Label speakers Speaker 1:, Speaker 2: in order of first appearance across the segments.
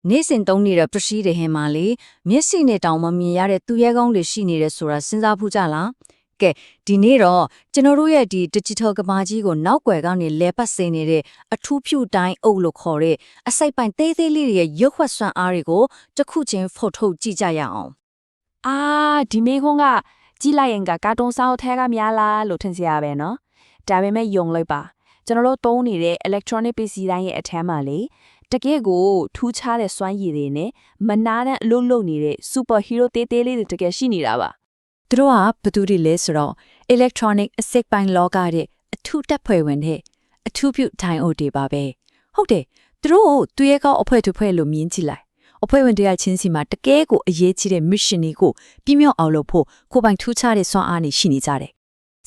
Speaker 1: နေ့စဉ်သုံးနေတဲ့ပစ္စည်းတွေဟင်မာလေမျက်စိနဲ့တောင်မမြင်ရတဲ့သူရဲကောင်းတွေရှိနေတယ်ဆိုတာစဉ်းစားဖို့ကြလားကဲဒီနေ့တော့ကျွန်တော်တို့ရဲ့ဒီ digital ကမ္ဘာကြီးကိုနောက်ွယ်ကနေလဲပတ်စေနေတဲ့အထူးဖြူတိုင်းအုပ်လို့ခေါ်တဲ့အစိပ်ပိုင်းသေးသေးလေးတွေရဲ့ရုပ်ခွက်စွမ်းအားတွေကိုတစ်ခုချင်းဖော်ထုတ်ကြည့်ကြရအောင်
Speaker 2: အာဒီမေခွန်းကကြီးလိုက်ရင်ကကာတွန်းဆောက်ထဲကများလားလို့ထင်စရာပဲနော်ဒါပေမဲ့ယုံလိုက်ပါကျွန်တော်တို့သုံးနေတဲ့ electronic ပစ္စည်းတိုင်းရဲ့အထက်မှာလေတကယ့်ကိုထူးခြားတဲ့စွမ်းရည်တွေနဲ့မနာတဲ့အလုပ်လုပ်နေတဲ့ super hero တေးသေးလေးတွေတကယ်ရှိနေတာပါ
Speaker 3: သူတို့ကဘသူတွေလဲဆိုတော့ electronic အစိပ်ပိုင်းလောကတဲ့အထူးတက်ဖွဲ့ဝင်တဲ့အထူးပြုထိုင်အုပ်တွေပါပဲဟုတ်တယ်သူတို့ကိုသူရဲကောင်းအဖွဲ့တစ်ဖွဲ့လို့မြင်ကြည့်လိုက်အဖွဲ့ဝင်တွေကချင်းစီမှာတကယ်ကိုအရေးကြီးတဲ့ mission တွေကိုပြည့်မြောက်အောင်လုပ်ဖို့ကိုပိုင်ထူးခြားတဲ့စွမ်းအားတွေရှိနေကြတယ်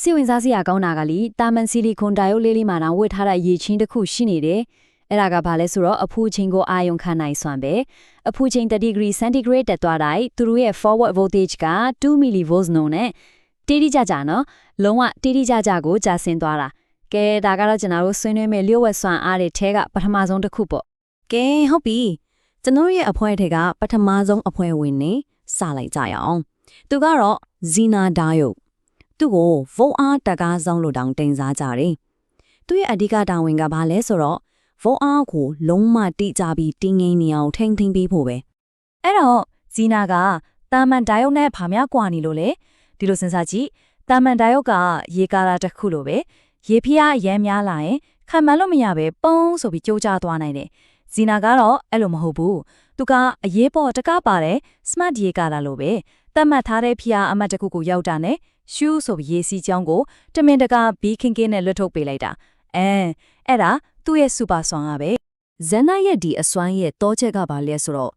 Speaker 4: စိတ်ဝင်စားစရာကောင်းတာကလေတာမန်ဆီလီကွန်ဒိုင်ယိုလေးလေးမှာတော့ဝတ်ထားတဲ့ရေချင်းတစ်ခုရှိနေတယ်အဲ့ဒါကဘာလဲဆိုတော့အဖူးချင်းကိုအာယုံခံနိုင်စွမ်းပဲအဖူးချင်း30 degree centigrade တက်သွားတိုင်းသူတို့ရဲ့ forward voltage က2 millivolts နှုန်းနဲ့တိတိကျကျနော်လုံးဝတိတိကျကျကိုကြာဆင်းသွားတာကဲဒါကတော့ကျွန်တော်တို့ဆွေးနွေးမဲ့လျှို့ဝှက်စွမ်းအားတွေထဲကပထမဆုံးတစ်ခုပေါ့
Speaker 1: ကဲဟုတ်ပြီကျွန်တော်ရဲ့အဖွဲ့ထဲကပထမဆုံးအဖွဲ့ဝင်နေစလိုက်ကြရအောင်သူကတော့ဇီနာဒါယုတ်သူ့ကိုဗုံအားတကားဆောင်လို့တောင်တင်စားကြတယ်သူ့ရဲ့အဓိကတာဝန်ကဘာလဲဆိုတော့ဗုံအားကိုလုံးမတိကျပြီးတင်းငိမ့်နေအောင်ထိမ့်သိမ့်ပေးဖို့ပဲအဲ့တော့ဇီနာကတာမန်ဒါယုတ်နဲ့ဗာများကွာနေလို့လေဒီလိုစဉ်းစားကြည့်တာမန်ဒါယုတ်ကရေကာတာတစ်ခုလိုပဲရေဖျားအရမ်းများလာရင်ခံမှန်လို့မရပဲပုံးဆိုပြီးကြိုးကျသွားနိုင်တယ်ဇီနာကတော့အဲ့လိုမဟုတ်ဘူးသူကအရေးပေါ်တကားပါတယ် smart ရေကာတာလိုပဲတတ်မှတ်ထားတဲ့ဖျားအမှတ်တစ်ခုကိုရောက်တာနဲ့ရှူးဆိုပြီးရေစီးကြောင်းကိုတမင်တကာဘီးခင်းခင်းနဲ့လွတ်ထုတ်ပေးလိုက်တာအဲ့ဒါသူ့ရဲ့ super စွမ်းအားပဲ Zena ရဲ့ဒီအစွမ်းရဲ့တောချက်ကဘာလဲဆိုတော့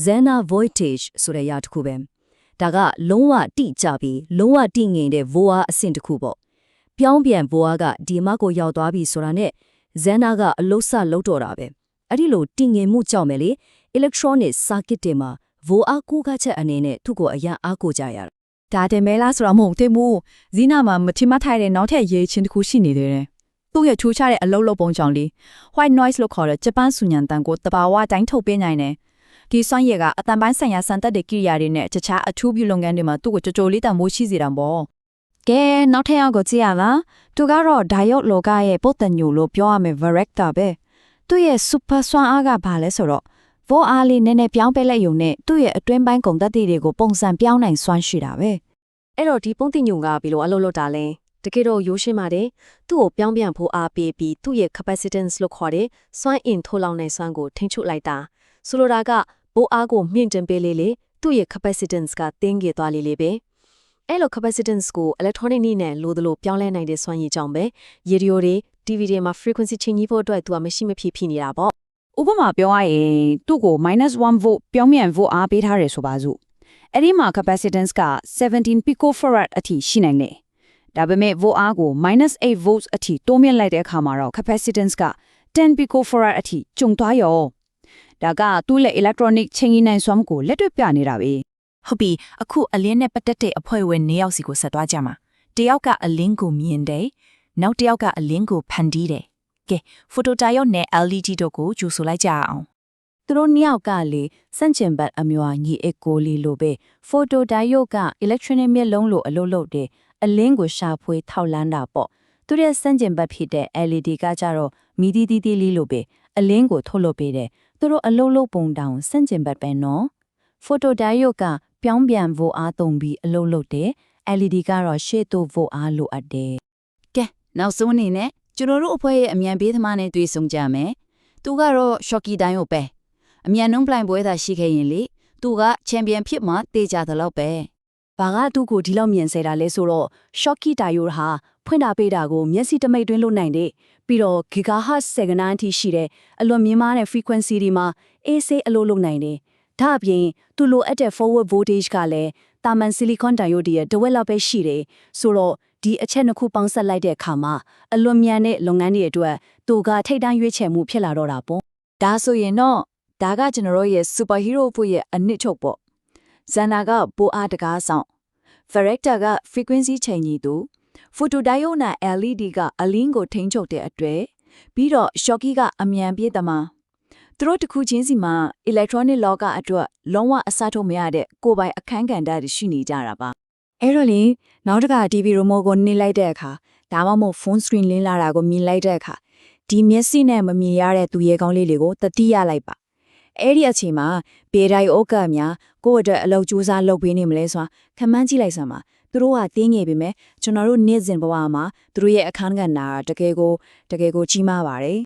Speaker 1: Zena voltage ဆိုတဲ့ရာတစ်ခုပဲဒါကလုံးဝတိကျပြီးလုံးဝတိငိမ်တဲ့ voa အဆင့်တစ်ခုပေါ့ပြောင်းပြန် voa ကဒီမကိုရောက်သွားပြီဆိုတာနဲ့ Zena ကအလုဆလုံးတော့တာပဲအဲ့ဒီလိုတိငင်မှုကြောင့်ပဲလေ electronic circuit တွေမှာ voa ကိုကချက်အနေနဲ့သူ့ကိုအရန်အားကိုကြရတာ
Speaker 3: ဒါတင်မဲလားဆိုတော့မဟုတ်သေးဘူးဇီနာမှာမထင်မှတ်ထိုက်တဲ့နောက်ထပ်ရေးချင်းတစ်ခုရှိနေသေးတယ်သူ့ရဲ့ထူးခြားတဲ့အလုပ်လုပ်ပုံကြောင့်လေ white noise လို့ခေါ်တဲ့ဂျပန်ဆူညံတန်ကိုတဘာဝတိုင်းထုတ်ပေးနိုင်တယ်ဒီစွမ်းရည်ကအတန်ပိုင်းဆိုင်ရာစံတက်တဲ့ကိရိယာတွေနဲ့တခြားအထူးပြုလုပ်ငန်းတွေမှာသူ့ကိုကြိုလေးတန်မိုးရှိစေတာပေါ့ကဲနောက်ထပ်ရောက်ကိုကြည့်ရလားသူကတော့ဒါယုတ်လောကရဲ့ပုတ်တညိုလို့ပြောရမယ် Varactor ပဲသူ့ရဲ့ super စွမ်းအားကဘာလဲဆိုတော့ voa အားလေးနည်းနည်းပြောင်းပေးလိုက်ရုံနဲ့သူ့ရဲ့အတွင်းပိုင်းကုန်သက်တွေကိုပုံစံပြောင်းနိုင်စွမ်းရှိတာပဲ
Speaker 5: အဲ့တော့ဒီပုံတင်ညုံကဘယ်လိုအလုပ်လုပ်တာလဲတကယ်တော့ရိုးရှင်းပါတယ်သူ့ကိုပြောင်းပြန်ဖို့အားပေးပြီးသူ့ရဲ့ capacitance လို့ခေါ်တဲ့စွမ်းအင်ထိုးလောင်နိုင်စွမ်းကိုထိန်းချုပ်လိုက်တာဆိုလိုတာကဘိုးအားကိုမြင့်တင်ပေးလေလေသူ့ရဲ့ capacitance ကတင်းကျယ်သွားလေလေပဲအဲ့လို capacitance ကို electronic နည်းနဲ့လိုသလိုပြောင်းလဲနိုင်တဲ့စွမ်းရည်ကြောင့်ပဲရေဒီယိုတွေ TV တွေမှာ frequency ချင်းကြီးဖို့အတွက်သူကမရှိမဖြစ်ဖြစ်နေတာပေါ့
Speaker 6: ဥပမာပြောရရင်သူ့ကို -1 volt ပြောင်းပြန်ဖို့အားပေးထားတယ်ဆိုပါစို့အဲ့ဒီမှာ capacitance က17 picofarad အထိရှိနိုင်တယ်ဒါပေမဲ့ volt အားကို -8 volts အထိတိုးမြင့်လိုက်တဲ့အခါမှာတော့ capacitance က10 picofarad အထိကျုံသွားရောဒါကသူ့ရဲ့ electronic ချိန်ကြီးနိုင်စွမ်းကိုလက်တွေ့ပြနေတာပဲ
Speaker 3: ဟုတ်ပြီအခုအလင်းနဲ့ပတ်သက်တဲ့အဖွဲ့ဝင်၄ယောက်စီကိုဆက်သွားကြမှာတယောက်ကအလင်းကိုမြင်တယ်နောက်တယောက်ကအလင်းကိုဖန်တီးတယ်ကဲဖိုတိုတာယောက်နဲ့ LED တို့ကိုကြိုဆိုလိုက်ကြအောင်သူတို့နှစ်ယောက်ကလေစန့်ကျင်ဘတ်အမျိုးအညီအကိုလီလိုပဲဖိုတိုတာယောက်က electronic မျက်လုံးလိုအလုပ်လုပ်တယ်အလင်းကိုရှာဖွေထောက်လန်းတာပေါ့သူရဲ့စန့်ကျင်ဘတ်ဖြစ်တဲ့ LED ကကြတော့မီဒီတီတီလေးလိုပဲအလင်းကိုထုတ်လုပ်ပေးတယ်သူတို့အလုပ်လုပ်ပုံတောင်စန့်ကျင်ဘတ်ပဲနော်ဖိုတိုတာယောက်ကပြောင်းပြန်ဖို့အားသုံးပြီးအလုပ်လုပ်တယ် LED ကတော့ရှေ့သို့ဖို့အားလိုအပ်တယ်ကဲနောက်ဆုံးအနေနဲ့ကျွန်တော်တို့အဖွဲ့ရဲ့အမြန်ပေးသမားနဲ့တွေ့ဆုံကြမယ်သူကတော့ Shocky တိုင်းကိုပဲအမြန်နှုံးပလိုင်ပွဲသာရှိခဲ့ရင်လေသူကချန်ပီယံဖြစ်မှတေးကြတယ်လို့ပဲဘာကသူ့ကိုဒီလောက်မြင်စေတာလဲဆိုတော့ Shocky တိုင်ယိုဟာဖွင့်တာပေးတာကိုမျက်စိတမိတ်တွင်းလို့နိုင်တဲ့ပြီးတော့ gigahertz စက္ကန့်အထိရှိတဲ့အလွန်မြင့်မားတဲ့ frequency တွေမှာအေးဆေးအလုပ်လုပ်နိုင်တယ်ဒါအပြင်သူလိုအပ်တဲ့ forward voltage ကလည်းတာမန် silicon diode ရဲ့တဝက်လောက်ပဲရှိတယ်ဆိုတော့ဒီအချက်နှစ်ခုပေါင်းစပ်လိုက်တဲ့အခါမှာအလွန်မြန်တဲ့လုပ်ငန်းတွေအတွက်သူကထိတ်တန့်ရွေးချယ်မှုဖြစ်လာတော့တာပေါ့ဒါဆိုရင်တော့ဒါကကျွန်တော်တို့ရဲ့ super hero ဖို့ရဲ့အနစ်ချုပ်ပေါ့ဇန်နာကဘိုးအားတကားဆောင် Varactor က frequency ချိန်ကြီးသူ photodiode နဲ့ LED ကအလင်းကိုထိန်းချုပ်တဲ့အတွေ့ပြီးတော့ Shocky ကအမြန်ပြေးသမား
Speaker 2: သူတို့တစ်ခုချင်းစီမှာ electronic လောကအတွက်လုံးဝအစားထိုးမရတဲ့ကိုယ်ပိုင်အခန်းကဏ္ဍတွေရှိနေကြတာပါအဲ့တော့လေနောက်တစ်ခါ TV remote ကိုနှိပ်လိုက်တဲ့အခါဒါမှမဟုတ် phone screen လင်းလာတာကိုမြင်လိုက်တဲ့အခါဒီမျက်စိနဲ့မမြင်ရတဲ့သူရဲကောင်းလေးတွေကိုတတိယလိုက်ပါအဲ့ဒီအချိန်မှာဘေးတိုင်းဩကများကိုယ့်အတွက်အလုပ်ကြိုးစားလုပ်ပေးနေမလဲဆိုတာခန့်မှန်းကြည့်လိုက်စမ်းပါသူတို့ကတင်းငယ်ပေမဲ့ကျွန်တော်တို့နေ့စဉ်ဘဝမှာသူတို့ရဲ့အခန်းကဏ္ဍတကယ်ကိုကြီးမားပါတယ်